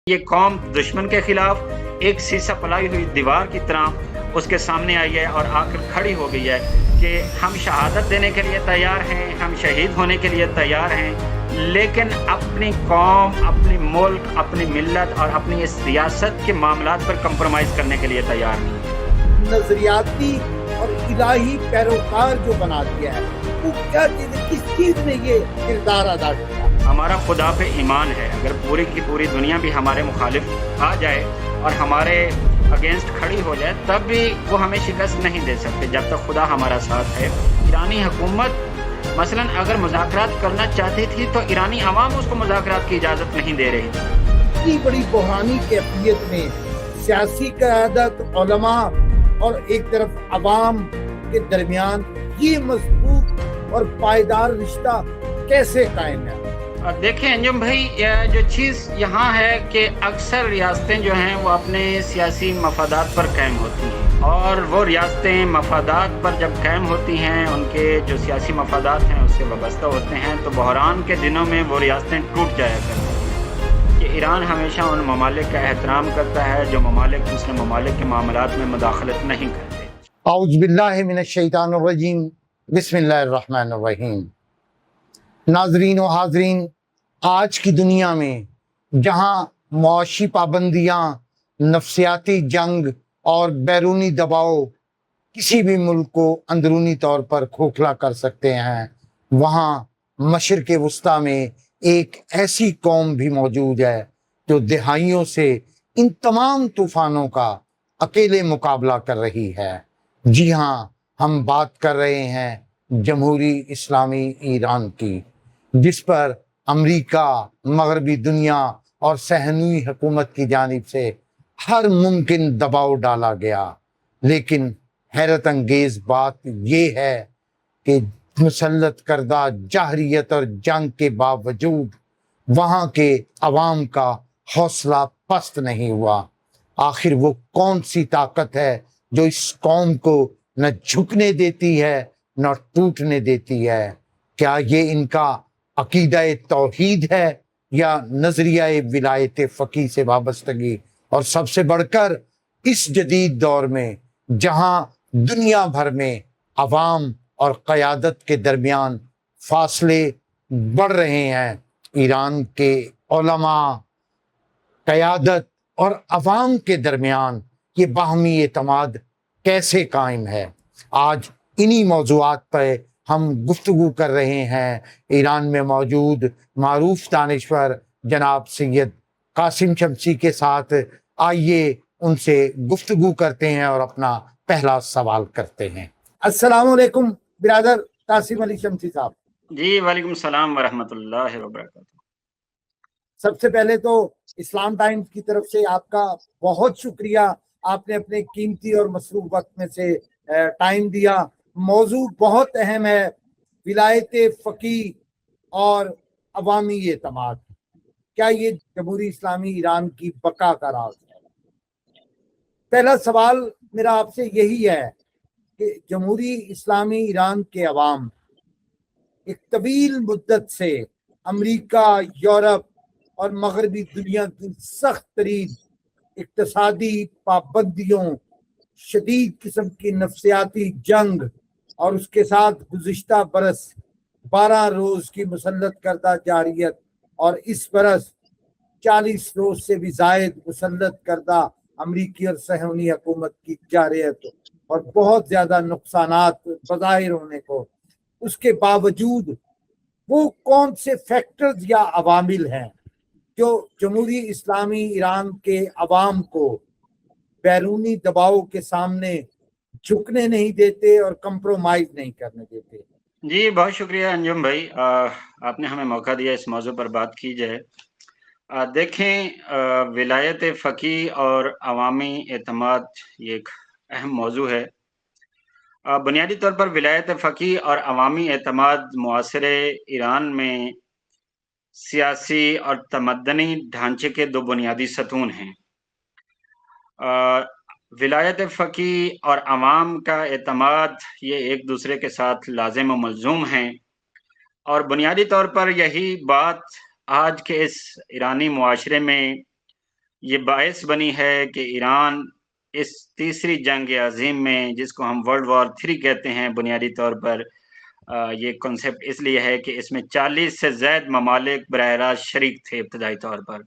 یہ قوم دشمن کے خلاف ایک سیسا پلائی ہوئی دیوار کی طرح اس کے سامنے آئی ہے اور آ کر کھڑی ہو گئی ہے کہ ہم شہادت دینے کے لیے تیار ہیں، ہم شہید ہونے کے لیے تیار ہیں، لیکن اپنی قوم، اپنی ملک، اپنی ملت اور اپنی اس ریاست کے معاملات پر کمپرومائز کرنے کے لیے تیار نہیں۔ نظریاتی اور الہی پیروکار جو بنا دیا ہے وہ کیا چیز ہے، کس چیز میں یہ کردار ادا کیا؟ ہمارا خدا پہ ایمان ہے، اگر پوری کی پوری دنیا بھی ہمارے مخالف آ جائے اور ہمارے اگینسٹ کھڑی ہو جائے تب بھی وہ ہمیں شکست نہیں دے سکتے جب تک خدا ہمارا ساتھ ہے۔ ایرانی حکومت مثلا اگر مذاکرات کرنا چاہتی تھی تو ایرانی عوام اس کو مذاکرات کی اجازت نہیں دے رہی تھی۔ اتنی بڑی بحرانی کیفیت میں سیاسی قیادت، علماء اور ایک طرف عوام کے درمیان یہ مضبوط اور پائیدار رشتہ کیسے قائم ہے؟ دیکھیں انجم بھائی، جو چیز یہاں ہے کہ اکثر ریاستیں جو ہیں وہ اپنے سیاسی مفادات پر قائم ہوتی ہیں، اور وہ ریاستیں مفادات پر جب قائم ہوتی ہیں، ان کے جو سیاسی مفادات ہیں اس سے وابستہ ہوتے ہیں، تو بحران کے دنوں میں وہ ریاستیں ٹوٹ جایا کرتی ہیں۔ کہ ایران ہمیشہ ان ممالک کا احترام کرتا ہے جو ممالک دوسرے ممالک کے معاملات میں مداخلت نہیں کرتے۔ اعوذ باللہ من الشیطان الرجیم، بسم اللہ الرحمن الرحیم۔ ناظرین و حاضرین، آج کی دنیا میں جہاں معاشی پابندیاں، نفسیاتی جنگ اور بیرونی دباؤ کسی بھی ملک کو اندرونی طور پر کھوکھلا کر سکتے ہیں، وہاں مشرق وسطیٰ میں ایک ایسی قوم بھی موجود ہے جو دہائیوں سے ان تمام طوفانوں کا اکیلے مقابلہ کر رہی ہے۔ جی ہاں، ہم بات کر رہے ہیں جمہوری اسلامی ایران کی، جس پر امریکہ، مغربی دنیا اور صہیونی حکومت کی جانب سے ہر ممکن دباؤ ڈالا گیا، لیکن حیرت انگیز بات یہ ہے کہ مسلط کردہ جاہریت اور جنگ کے باوجود وہاں کے عوام کا حوصلہ پست نہیں ہوا۔ آخر وہ کون سی طاقت ہے جو اس قوم کو نہ جھکنے دیتی ہے نہ ٹوٹنے دیتی ہے؟ کیا یہ ان کا عقیدہ توحید ہے یا نظریہ ولایت فقیہ سے وابستگی؟ اور سب سے بڑھ کر اس جدید دور میں جہاں دنیا بھر میں عوام اور قیادت کے درمیان فاصلے بڑھ رہے ہیں، ایران کے علماء، قیادت اور عوام کے درمیان یہ باہمی اعتماد کیسے قائم ہے؟ آج انہی موضوعات پر ہم گفتگو کر رہے ہیں ایران میں موجود معروف دانشور جناب سید قاسم شمسی کے ساتھ۔ آئیے ان سے گفتگو کرتے ہیں اور اپنا پہلا سوال کرتے ہیں۔ السلام علیکم برادر قاسم علی شمسی صاحب۔ جی وعلیکم السلام ورحمۃ اللہ وبرکاتہ۔ سب سے پہلے تو اسلام ٹائمز کی طرف سے آپ کا بہت شکریہ، آپ نے اپنے قیمتی اور مصروف وقت میں سے ٹائم دیا۔ موضوع بہت اہم ہے، ولایت فقیہ اور عوامی اعتماد۔ کیا یہ جمہوری اسلامی ایران کی بقا کا راز ہے؟ پہلا سوال میرا آپ سے یہی ہے کہ جمہوری اسلامی ایران کے عوام ایک طویل مدت سے امریکہ، یورپ اور مغربی دنیا کی سخت ترین اقتصادی پابندیوں، شدید قسم کی نفسیاتی جنگ اور اس کے ساتھ گزشتہ برس 12 روز کی مسلط کردہ جارحیت اور اس برس 40 روز سے بھی زائد مسلط کردہ امریکی اور صہیونی حکومت کی جارحیت اور بہت زیادہ نقصانات بظاہر ہونے کو، اس کے باوجود وہ کون سے فیکٹرز یا عوامل ہیں جو جمہوری اسلامی ایران کے عوام کو بیرونی دباؤ کے سامنے جھکنے نہیں دیتے اور کمپرومائز نہیں کرنے دیتے؟ جی بہت شکریہ انجم بھائی، آپ نے ہمیں موقع دیا اس موضوع پر بات کی جائے۔ دیکھیں، ولایت فقیہ اور عوامی اعتماد یہ ایک اہم موضوع ہے۔ بنیادی طور پر ولایت فقیہ اور عوامی اعتماد معاصر ایران میں سیاسی اور تمدنی ڈھانچے کے دو بنیادی ستون ہیں۔ ولایت فقیہ اور عوام کا اعتماد یہ ایک دوسرے کے ساتھ لازم و ملزوم ہیں، اور بنیادی طور پر یہی بات آج کے اس ایرانی معاشرے میں یہ باعث بنی ہے کہ ایران اس تیسری جنگ عظیم میں، جس کو ہم ورلڈ وار 3 کہتے ہیں، بنیادی طور پر یہ کنسیپٹ اس لیے ہے کہ اس میں 40 سے زائد ممالک براہ راست شریک تھے ابتدائی طور پر،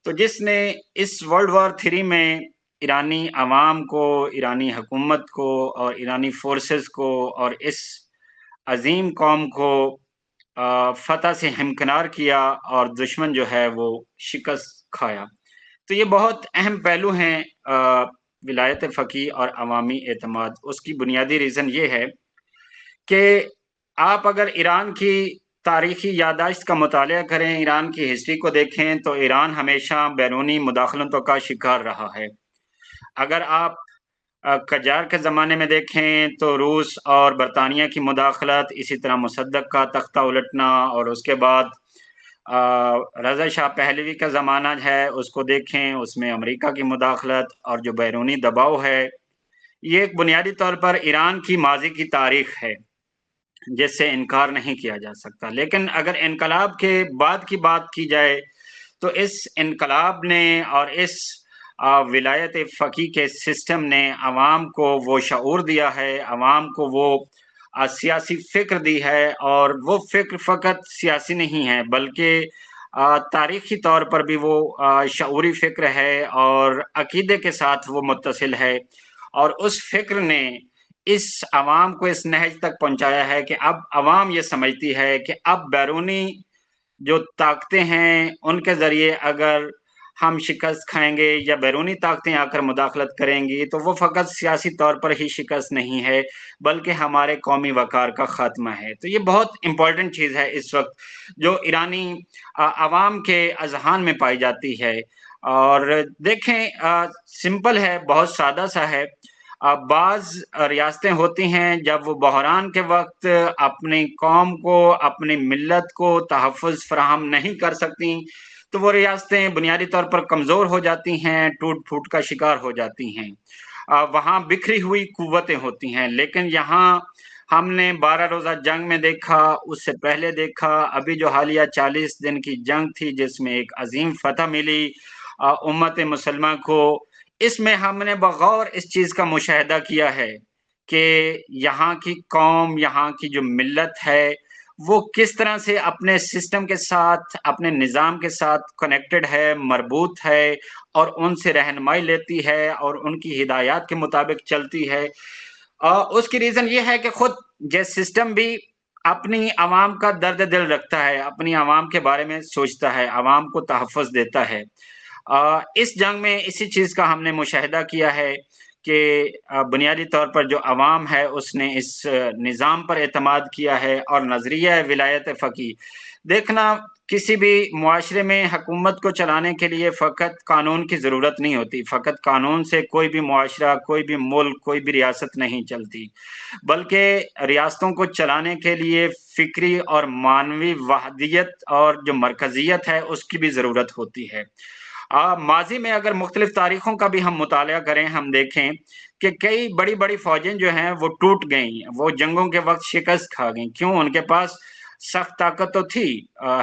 تو جس نے اس ورلڈ وار 3 میں ایرانی عوام کو، ایرانی حکومت کو اور ایرانی فورسز کو اور اس عظیم قوم کو فتح سے ہمکنار کیا اور دشمن جو ہے وہ شکست کھایا۔ تو یہ بہت اہم پہلو ہیں ولایت فقیہ اور عوامی اعتماد۔ اس کی بنیادی ریزن یہ ہے کہ آپ اگر ایران کی تاریخی یادداشت کا مطالعہ کریں، ایران کی ہسٹری کو دیکھیں، تو ایران ہمیشہ بیرونی مداخلتوں کا شکار رہا ہے۔ اگر آپ قجار کے زمانے میں دیکھیں تو روس اور برطانیہ کی مداخلت، اسی طرح مصدق کا تختہ الٹنا، اور اس کے بعد رضا شاہ پہلوی کا زمانہ ہے اس کو دیکھیں، اس میں امریکہ کی مداخلت اور جو بیرونی دباؤ ہے، یہ ایک بنیادی طور پر ایران کی ماضی کی تاریخ ہے جس سے انکار نہیں کیا جا سکتا۔ لیکن اگر انقلاب کے بعد کی بات کی جائے تو اس انقلاب نے اور اس ولایت فقیہ کے سسٹم نے عوام کو وہ شعور دیا ہے، عوام کو وہ سیاسی فکر دی ہے، اور وہ فکر فقط سیاسی نہیں ہے بلکہ تاریخی طور پر بھی وہ شعوری فکر ہے اور عقیدے کے ساتھ وہ متصل ہے، اور اس فکر نے اس عوام کو اس نہج تک پہنچایا ہے کہ اب عوام یہ سمجھتی ہے کہ اب بیرونی جو طاقتیں ہیں ان کے ذریعے اگر ہم شکست کھائیں گے یا بیرونی طاقتیں آ کر مداخلت کریں گی تو وہ فقط سیاسی طور پر ہی شکست نہیں ہے بلکہ ہمارے قومی وقار کا خاتمہ ہے۔ تو یہ بہت امپورٹنٹ چیز ہے اس وقت جو ایرانی عوام کے اذہان میں پائی جاتی ہے۔ اور دیکھیں سمپل ہے، بہت سادہ سا ہے۔ بعض ریاستیں ہوتی ہیں جب وہ بحران کے وقت اپنی قوم کو، اپنی ملت کو تحفظ فراہم نہیں کر سکتی تو وہ ریاستیں بنیادی طور پر کمزور ہو جاتی ہیں، ٹوٹ پھوٹ کا شکار ہو جاتی ہیں، وہاں بکھری ہوئی قوتیں ہوتی ہیں۔ لیکن یہاں ہم نے 12 روزہ جنگ میں دیکھا، اس سے پہلے دیکھا، ابھی جو حالیہ 40 دن کی جنگ تھی جس میں ایک عظیم فتح ملی امت مسلمہ کو، اس میں ہم نے بغور اس چیز کا مشاہدہ کیا ہے کہ یہاں کی قوم، یہاں کی جو ملت ہے وہ کس طرح سے اپنے سسٹم کے ساتھ، اپنے نظام کے ساتھ کنیکٹڈ ہے، مربوط ہے، اور ان سے رہنمائی لیتی ہے اور ان کی ہدایات کے مطابق چلتی ہے۔ اس کی ریزن یہ ہے کہ خود یہ سسٹم بھی اپنی عوام کا درد دل رکھتا ہے، اپنی عوام کے بارے میں سوچتا ہے، عوام کو تحفظ دیتا ہے۔ اس جنگ میں اسی چیز کا ہم نے مشاہدہ کیا ہے کہ بنیادی طور پر جو عوام ہے اس نے اس نظام پر اعتماد کیا ہے، اور نظریہ ولایت فقیہ دیکھنا، کسی بھی معاشرے میں حکومت کو چلانے کے لیے فقط قانون کی ضرورت نہیں ہوتی، فقط قانون سے کوئی بھی معاشرہ، کوئی بھی ملک، کوئی بھی ریاست نہیں چلتی، بلکہ ریاستوں کو چلانے کے لیے فکری اور معنوی وحدیت اور جو مرکزیت ہے اس کی بھی ضرورت ہوتی ہے۔ ماضی میں اگر مختلف تاریخوں کا بھی ہم مطالعہ کریں، ہم دیکھیں کہ کئی بڑی بڑی فوجیں جو ہیں وہ ٹوٹ گئیں، وہ جنگوں کے وقت شکست کھا گئیں۔ کیوں؟ ان کے پاس سخت طاقت تو تھی،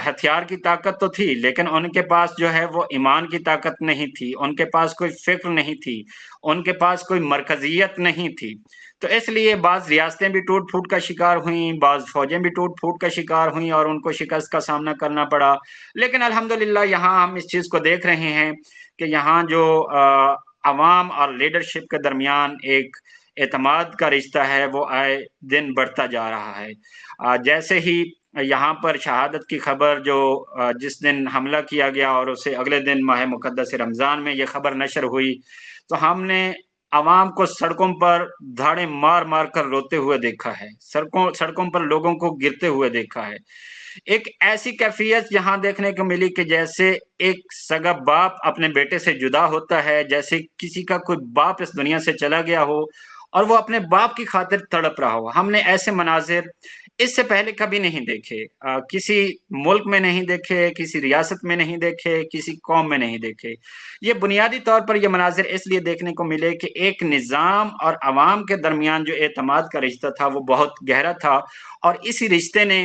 ہتھیار کی طاقت تو تھی، لیکن ان کے پاس جو ہے وہ ایمان کی طاقت نہیں تھی، ان کے پاس کوئی فکر نہیں تھی، ان کے پاس کوئی مرکزیت نہیں تھی۔ تو اس لیے بعض ریاستیں بھی ٹوٹ پھوٹ کا شکار ہوئیں، بعض فوجیں بھی ٹوٹ پھوٹ کا شکار ہوئیں اور ان کو شکست کا سامنا کرنا پڑا۔ لیکن الحمدللہ یہاں ہم اس چیز کو دیکھ رہے ہیں کہ یہاں جو عوام اور لیڈرشپ کے درمیان ایک اعتماد کا رشتہ ہے وہ آئے دن بڑھتا جا رہا ہے۔ جیسے ہی یہاں پر شہادت کی خبر جو جس دن حملہ کیا گیا اور اسے اگلے دن ماہ مقدس رمضان میں یہ خبر نشر ہوئی تو ہم نے عوام کو سڑکوں پر دھاڑے مار مار کر روتے ہوئے دیکھا ہے، سڑکوں پر لوگوں کو گرتے ہوئے دیکھا ہے۔ ایک ایسی کیفیت یہاں دیکھنے کو ملی کہ جیسے ایک سگا باپ اپنے بیٹے سے جدا ہوتا ہے، جیسے کسی کا کوئی باپ اس دنیا سے چلا گیا ہو اور وہ اپنے باپ کی خاطر تڑپ رہا ہو۔ ہم نے ایسے مناظر اس سے پہلے کبھی نہیں دیکھے، کسی ملک میں نہیں دیکھے، کسی ریاست میں نہیں دیکھے، کسی قوم میں نہیں دیکھے۔ یہ بنیادی طور پر یہ مناظر اس لیے دیکھنے کو ملے کہ ایک نظام اور عوام کے درمیان جو اعتماد کا رشتہ تھا وہ بہت گہرا تھا، اور اسی رشتے نے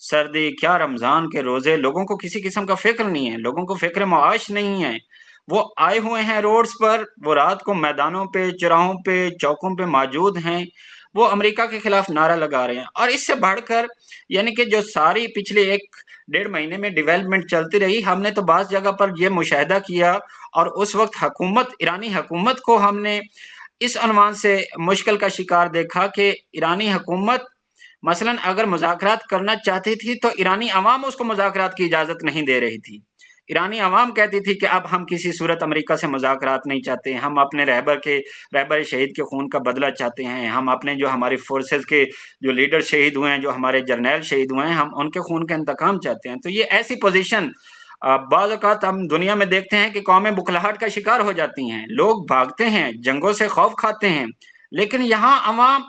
سردی، کیا رمضان کے روزے، لوگوں کو کسی قسم کا فکر نہیں ہے، لوگوں کو فکر معاش نہیں ہے۔ وہ آئے ہوئے ہیں روڈز پر، وہ رات کو میدانوں پہ، چوراہوں پہ، چوکوں پہ موجود ہیں، وہ امریکہ کے خلاف نعرہ لگا رہے ہیں۔ اور اس سے بڑھ کر یعنی کہ جو ساری پچھلے 1 ڈیڑھ مہینے میں ڈیولپمنٹ چلتی رہی، ہم نے تو بعض جگہ پر یہ مشاہدہ کیا، اور اس وقت ایرانی حکومت کو ہم نے اس عنوان سے مشکل کا شکار دیکھا کہ ایرانی حکومت مثلا اگر مذاکرات کرنا چاہتی تھی تو ایرانی عوام اس کو مذاکرات کی اجازت نہیں دے رہی تھی۔ ایرانی عوام کہتی تھی کہ اب ہم کسی صورت امریکہ سے مذاکرات نہیں چاہتے، ہم اپنے رہبر شہید کے خون کا بدلہ چاہتے ہیں، ہم اپنے جو ہماری فورسز کے جو لیڈر شہید ہوئے ہیں، جو ہمارے جرنیل شہید ہوئے ہیں، ہم ان کے خون کا انتقام چاہتے ہیں۔ تو یہ ایسی پوزیشن بعض اوقات ہم دنیا میں دیکھتے ہیں کہ قومیں بکھلاہٹ کا شکار ہو جاتی ہیں، لوگ بھاگتے ہیں، جنگوں سے خوف کھاتے ہیں، لیکن یہاں عوام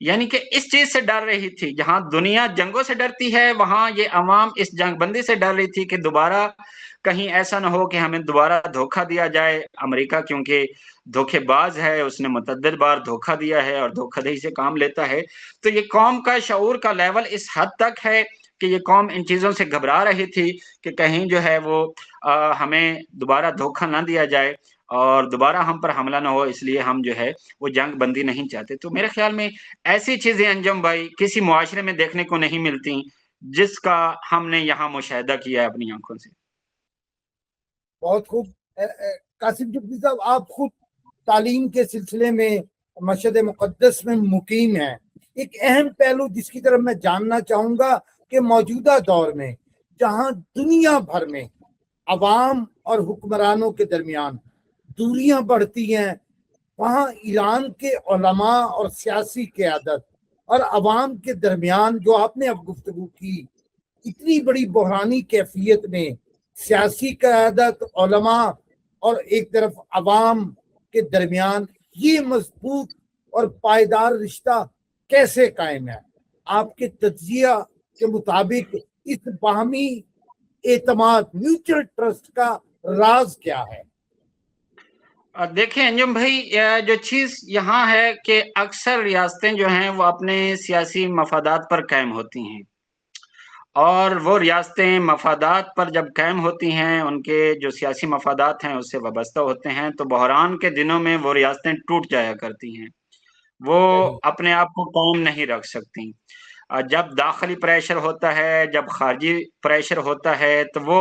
یعنی کہ اس چیز سے ڈر رہی تھی۔ جہاں دنیا جنگوں سے ڈرتی ہے، وہاں یہ عوام اس جنگ بندی سے ڈر رہی تھی کہ دوبارہ کہیں ایسا نہ ہو کہ ہمیں دوبارہ دھوکہ دیا جائے۔ امریکہ کیونکہ دھوکے باز ہے، اس نے متعدد بار دھوکہ دیا ہے اور دھوکہ دہی سے کام لیتا ہے۔ تو یہ قوم کا شعور کا لیول اس حد تک ہے کہ یہ قوم ان چیزوں سے گھبرا رہی تھی کہ کہیں جو ہے وہ ہمیں دوبارہ دھوکہ نہ دیا جائے اور دوبارہ ہم پر حملہ نہ ہو، اس لیے ہم جو ہے وہ جنگ بندی نہیں چاہتے۔ تو میرے خیال میں ایسی چیزیں انجم بھائی کسی معاشرے میں دیکھنے کو نہیں ملتی جس کا ہم نے یہاں مشاہدہ کیا ہے اپنی آنکھوں سے۔ بہت خوب۔ قاسم جبری صاحب، آپ خود تعلیم کے سلسلے میں مشہد مقدس میں مقیم ہیں۔ ایک اہم پہلو جس کی طرف میں جاننا چاہوں گا کہ موجودہ دور میں جہاں دنیا بھر میں عوام اور حکمرانوں کے درمیان دوریاں بڑھتی ہیں، وہاں ایران کے علماء اور سیاسی قیادت اور عوام کے درمیان جو آپ نے اب گفتگو کی، اتنی بڑی بحرانی کیفیت میں سیاسی قیادت، علماء اور ایک طرف عوام کے درمیان یہ مضبوط اور پائیدار رشتہ کیسے قائم ہے؟ آپ کے تجزیہ کے مطابق اس باہمی اعتماد، میوچل ٹرسٹ کا راز کیا ہے؟ دیکھیں انجم بھائی، جو چیز یہاں ہے کہ اکثر ریاستیں جو ہیں وہ اپنے سیاسی مفادات پر قائم ہوتی ہیں، اور وہ ریاستیں مفادات پر جب قائم ہوتی ہیں، ان کے جو سیاسی مفادات ہیں اس سے وابستہ ہوتے ہیں، تو بحران کے دنوں میں وہ ریاستیں ٹوٹ جایا کرتی ہیں، وہ صحیح۔ اپنے آپ کو قائم نہیں رکھ سکتی۔ جب داخلی پریشر ہوتا ہے، جب خارجی پریشر ہوتا ہے، تو وہ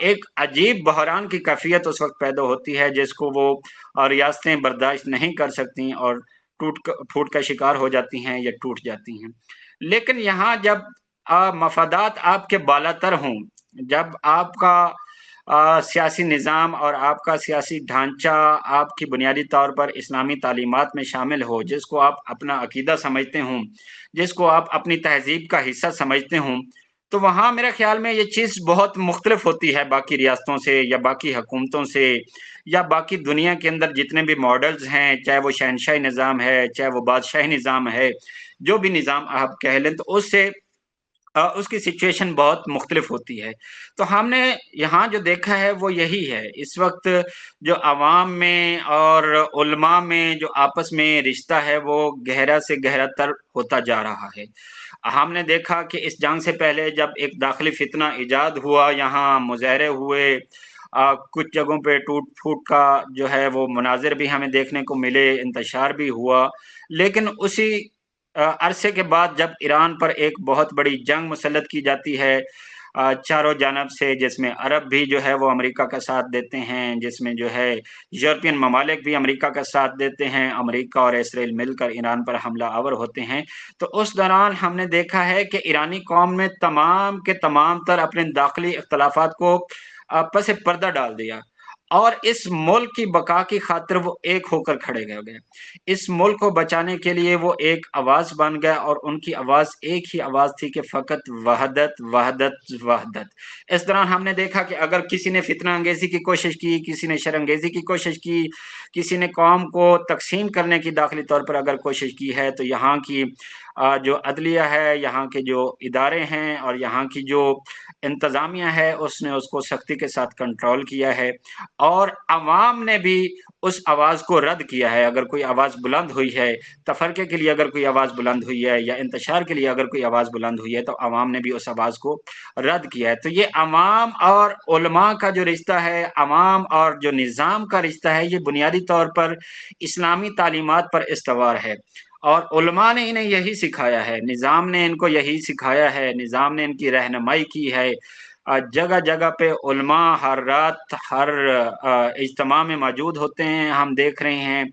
ایک عجیب بحران کی کیفیت اس وقت پیدا ہوتی ہے جس کو وہ ریاستیں برداشت نہیں کر سکتی اور پھوٹ کا شکار ہو جاتی ہیں یا ٹوٹ جاتی ہیں۔ لیکن یہاں جب مفادات آپ کے بالاتر ہوں، جب آپ کا سیاسی نظام اور آپ کا سیاسی ڈھانچہ آپ کی بنیادی طور پر اسلامی تعلیمات میں شامل ہو، جس کو آپ اپنا عقیدہ سمجھتے ہوں، جس کو آپ اپنی تہذیب کا حصہ سمجھتے ہوں، تو وہاں میرے خیال میں یہ چیز بہت مختلف ہوتی ہے باقی ریاستوں سے یا باقی حکومتوں سے یا باقی دنیا کے اندر جتنے بھی ماڈلز ہیں، چاہے وہ شہنشاہی نظام ہے، چاہے وہ بادشاہی نظام ہے، جو بھی نظام آپ کہہ لیں، تو اس کی سچویشن بہت مختلف ہوتی ہے۔ تو ہم نے یہاں جو دیکھا ہے وہ یہی ہے، اس وقت جو عوام میں اور علماء میں جو آپس میں رشتہ ہے وہ گہرا سے گہرا تر ہوتا جا رہا ہے۔ ہم نے دیکھا کہ اس جنگ سے پہلے جب ایک داخلی فتنہ ایجاد ہوا، یہاں مظاہرے ہوئے، کچھ جگہوں پہ ٹوٹ پھوٹ کا جو ہے وہ مناظر بھی ہمیں دیکھنے کو ملے، انتشار بھی ہوا، لیکن اسی عرصے کے بعد جب ایران پر ایک بہت بڑی جنگ مسلط کی جاتی ہے چاروں جانب سے، جس میں عرب بھی جو ہے وہ امریکہ کا ساتھ دیتے ہیں، جس میں جو ہے یورپین ممالک بھی امریکہ کا ساتھ دیتے ہیں، امریکہ اور اسرائیل مل کر ایران پر حملہ آور ہوتے ہیں، تو اس دوران ہم نے دیکھا ہے کہ ایرانی قوم نے تمام کے تمام تر اپنے داخلی اختلافات کو پس پردہ ڈال دیا اور اس ملک کی بقا کی خاطر وہ ایک ہو کر کھڑے گئے۔ اس ملک کو بچانے کے لیے وہ ایک آواز بن گئے، اور ان کی آواز ایک ہی آواز تھی کہ فقط وحدت وحدت وحدت۔ اس دوران ہم نے دیکھا کہ اگر کسی نے فتنہ انگیزی کی کوشش کی، کسی نے شر انگیزی کی کوشش کی، کسی نے قوم کو تقسیم کرنے کی داخلی طور پر اگر کوشش کی ہے، تو یہاں کی جو عدلیہ ہے، یہاں کے جو ادارے ہیں اور یہاں کی جو انتظامیہ ہے، اس نے اس کو سختی کے ساتھ کنٹرول کیا ہے، اور عوام نے بھی اس آواز کو رد کیا ہے. اگر کوئی آواز بلند ہوئی ہے، تفرقے کے لیے اگر کوئی آواز بلند ہوئی ہے یا انتشار کے لیے اگر کوئی آواز بلند ہوئی ہے، تو عوام نے بھی اس آواز کو رد کیا ہے. تو یہ عوام اور علماء کا جو رشتہ ہے، عوام اور جو نظام کا رشتہ ہے، یہ بنیادی طور پر اسلامی تعلیمات پر استوار ہے. اور علماء نے انہیں یہی سکھایا ہے، نظام نے ان کو یہی سکھایا ہے، نظام نے ان کی رہنمائی کی ہے. جگہ جگہ پہ علماء ہر رات ہر اجتماع میں موجود ہوتے ہیں. ہم دیکھ رہے ہیں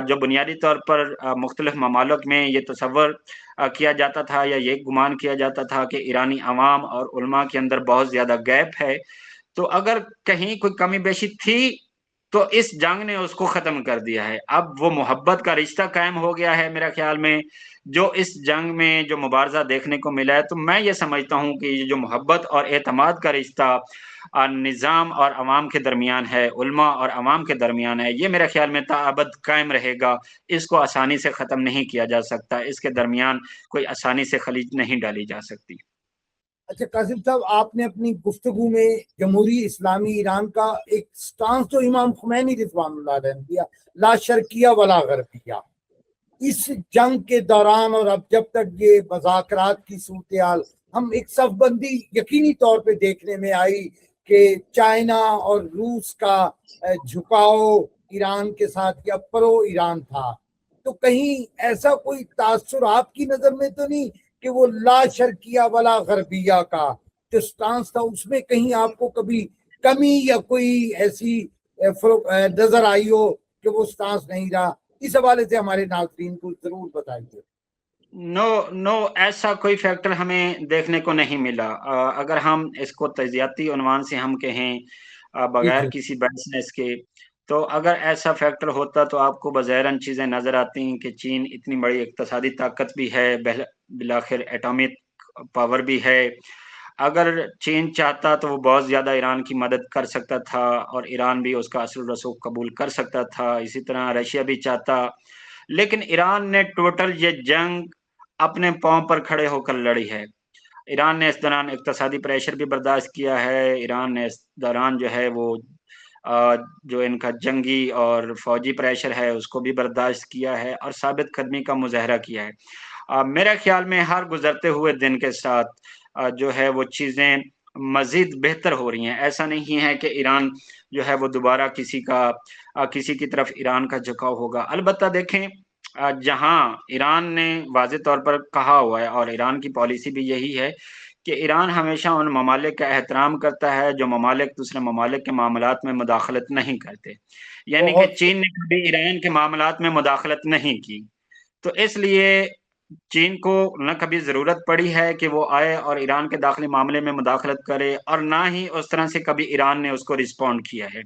جو بنیادی طور پر مختلف ممالک میں یہ تصور کیا جاتا تھا یا یہ گمان کیا جاتا تھا کہ ایرانی عوام اور علماء کے اندر بہت زیادہ گیپ ہے، تو اگر کہیں کوئی کمی بیشی تھی تو اس جنگ نے اس کو ختم کر دیا ہے. اب وہ محبت کا رشتہ قائم ہو گیا ہے میرا خیال میں. جو اس جنگ میں جو مبارزہ دیکھنے کو ملا ہے، تو میں یہ سمجھتا ہوں کہ یہ جو محبت اور اعتماد کا رشتہ نظام اور عوام کے درمیان ہے، علماء اور عوام کے درمیان ہے، یہ میرے خیال میں تاابد قائم رہے گا. اس کو آسانی سے ختم نہیں کیا جا سکتا، اس کے درمیان کوئی آسانی سے خلیج نہیں ڈالی جا سکتی. اچھا قاسم صاحب، آپ نے اپنی گفتگو میں جمہوری اسلامی ایران کا ایک سٹانس تو امام خمینی رضوان اللہ علیہ نے دیا، لا شرقیہ ولا غربیہ. اس جنگ کے دوران اور اب جب تک یہ مذاکرات کی صورتحال، ہم ایک صف بندی یقینی طور پہ دیکھنے میں آئی کہ چائنا اور روس کا جھکاؤ ایران کے ساتھ یا پرو ایران تھا. تو کہیں ایسا کوئی تاثر آپ کی نظر میں تو نہیں کہ وہ لا شرقیہ ولا غربیہ کا جو سٹانس تھا، اس میں کہیں آپ کو کبھی کمی یا کوئی ایسی نظر آئی ہو کہ وہ سٹانس نہیں رہا؟ اس حوالے سے ہمارے ناظرین کو ضرور بتائیے. نو ایسا کوئی فیکٹر ہمیں دیکھنے کو نہیں ملا. اگر ہم اس کو تجزیاتی عنوان سے ہم کہیں بغیر کسی بحث کے، تو اگر ایسا فیکٹر ہوتا تو آپ کو بظاہراً چیزیں نظر آتی ہیں کہ چین اتنی بڑی اقتصادی طاقت بھی ہے، بالآخر ایٹامک پاور بھی ہے. اگر چین چاہتا تو وہ بہت زیادہ ایران کی مدد کر سکتا تھا اور ایران بھی اس کا اثر و رسوخ قبول کر سکتا تھا. اسی طرح رشیا بھی چاہتا، لیکن ایران نے ٹوٹل یہ جنگ اپنے پاؤں پر کھڑے ہو کر لڑی ہے. ایران نے اس دوران اقتصادی پریشر بھی برداشت کیا ہے، ایران نے اس دوران جو ہے وہ جو ان کا جنگی اور فوجی پریشر ہے اس کو بھی برداشت کیا ہے اور ثابت قدمی کا مظاہرہ کیا ہے. میرے خیال میں ہر گزرتے ہوئے دن کے ساتھ جو ہے وہ چیزیں مزید بہتر ہو رہی ہیں. ایسا نہیں ہے کہ ایران جو ہے وہ دوبارہ کسی کی طرف ایران کا جھکاؤ ہوگا. البتہ دیکھیں، جہاں ایران نے واضح طور پر کہا ہوا ہے اور ایران کی پالیسی بھی یہی ہے کہ ایران ہمیشہ ان ممالک کا احترام کرتا ہے جو ممالک دوسرے ممالک کے معاملات میں مداخلت نہیں کرتے. یعنی کہ چین نے کبھی ایران کے معاملات میں مداخلت نہیں کی، تو اس لیے چین کو نہ کبھی ضرورت پڑی ہے کہ وہ آئے اور ایران کے داخلی معاملے میں مداخلت کرے، اور نہ ہی اس طرح سے کبھی ایران نے اس کو رسپونڈ کیا ہے.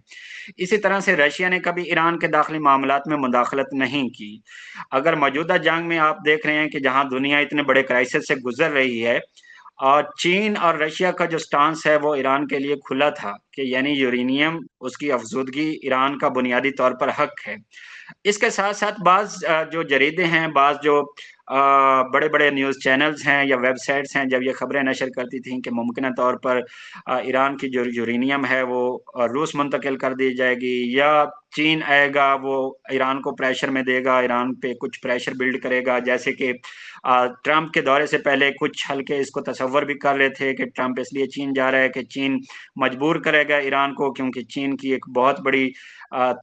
اسی طرح سے رشیا نے کبھی ایران کے داخلی معاملات میں مداخلت نہیں کی. اگر موجودہ جنگ میں آپ دیکھ رہے ہیں کہ جہاں دنیا اتنے بڑے کرائسس سے گزر رہی ہے، اور چین اور رشیا کا جو سٹانس ہے وہ ایران کے لیے کھلا تھا کہ یعنی یورینیم اس کی افزودگی ایران کا بنیادی طور پر حق ہے. اس کے ساتھ ساتھ بعض جو جریدے ہیں، بعض جو بڑے بڑے نیوز چینلز ہیں یا ویب سائٹس ہیں، جب یہ خبریں نشر کرتی تھیں کہ ممکنہ طور پر ایران کی جو یورینیم ہے وہ روس منتقل کر دی جائے گی، یا چین آئے گا وہ ایران کو پریشر میں دے گا، ایران پہ کچھ پریشر بلڈ کرے گا. جیسے کہ ٹرمپ کے دورے سے پہلے کچھ ہلکے اس کو تصور بھی کر رہے تھے کہ ٹرمپ اس لیے چین جا رہا ہے کہ چین مجبور کرے گا ایران کو، کیونکہ چین کی ایک بہت بڑی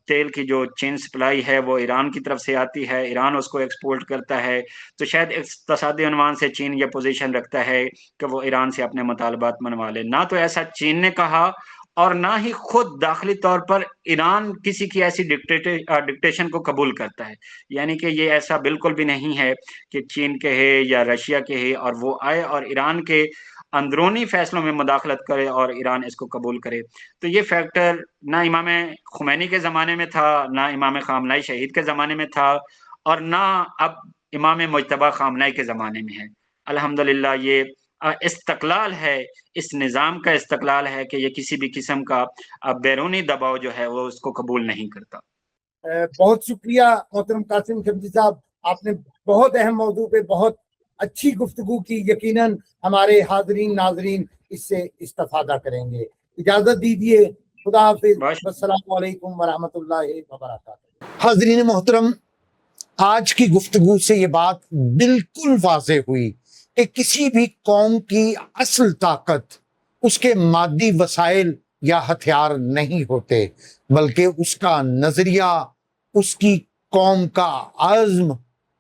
تیل کی جو چین سپلائی ہے وہ ایران کی طرف سے آتی ہے، ایران اس کو ایکسپورٹ کرتا ہے. تو شاید اقتصادی عنوان سے چین یہ پوزیشن رکھتا ہے کہ وہ ایران سے اپنے مطالبات منوا لے. نہ تو ایسا چین نے کہا اور نہ ہی خود داخلی طور پر ایران کسی کی ایسی ڈکٹیشن کو قبول کرتا ہے. یعنی کہ یہ ایسا بالکل بھی نہیں ہے کہ چین کہے یا رشیا کہے اور وہ آئے اور ایران کے اندرونی فیصلوں میں مداخلت کرے اور ایران اس کو قبول کرے. تو یہ فیکٹر نہ امام خمینی کے زمانے میں تھا، نہ امام خامنہئی شہید کے زمانے میں تھا، اور نہ اب امام مجتبی خامنہئی کے زمانے میں ہے. الحمدللہ یہ استقلال ہے، اس نظام کا استقلال ہے کہ یہ کسی بھی قسم کا بیرونی دباؤ جو ہے وہ اس کو قبول نہیں کرتا. بہت شکریہ محترم قاسم شمسی صاحب، آپ نے بہت اہم موضوع پہ بہت اچھی گفتگو کی. یقیناً ہمارے حاضرین ناظرین اس سے استفادہ کریں گے. اجازت دیجیے خدا حافظ، باش السلام علیکم ورحمۃ اللہ وبرکاتہ۔ حاضرین محترم، آج کی گفتگو سے یہ بات بالکل واضح ہوئی کہ کسی بھی قوم کی اصل طاقت اس کے مادی وسائل یا ہتھیار نہیں ہوتے، بلکہ اس کا نظریہ، اس کی قوم کا عزم،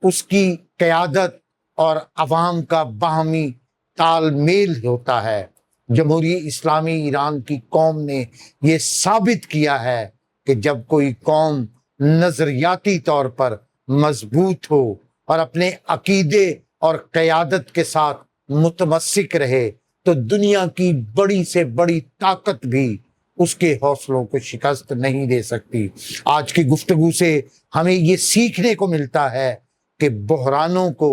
اس کی قیادت اور عوام کا باہمی تال میل ہوتا ہے۔ جمہوری اسلامی ایران کی قوم نے یہ ثابت کیا ہے کہ جب کوئی قوم نظریاتی طور پر مضبوط ہو اور اپنے عقیدے اور قیادت کے ساتھ متمسک رہے تو دنیا کی بڑی سے بڑی طاقت بھی اس کے حوصلوں کو شکست نہیں دے سکتی۔ آج کی گفتگو سے ہمیں یہ سیکھنے کو ملتا ہے کہ بحرانوں کو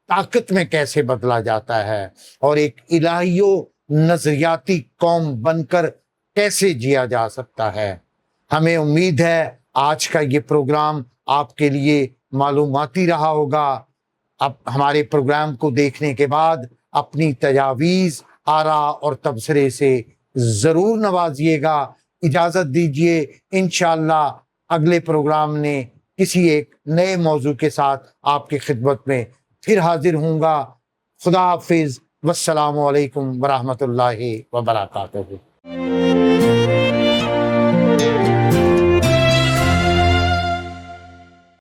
طاقت میں کیسے بدلا جاتا ہے اور ایک الہی و نظریاتی قوم بن کر کیسے جیا جا سکتا ہے۔ ہمیں امید ہے آج کا یہ پروگرام آپ کے لیے معلوماتی رہا ہوگا۔ اب ہمارے پروگرام کو دیکھنے کے بعد اپنی تجاویز، آراء اور تبصرے سے ضرور نوازیے گا۔ اجازت دیجیے، انشاءاللہ اگلے پروگرام میں کسی ایک نئے موضوع کے ساتھ آپ کی خدمت میں پھر حاضر ہوں گا۔ خدا حافظ، والسلام علیکم ورحمۃ اللہ وبرکاتہ۔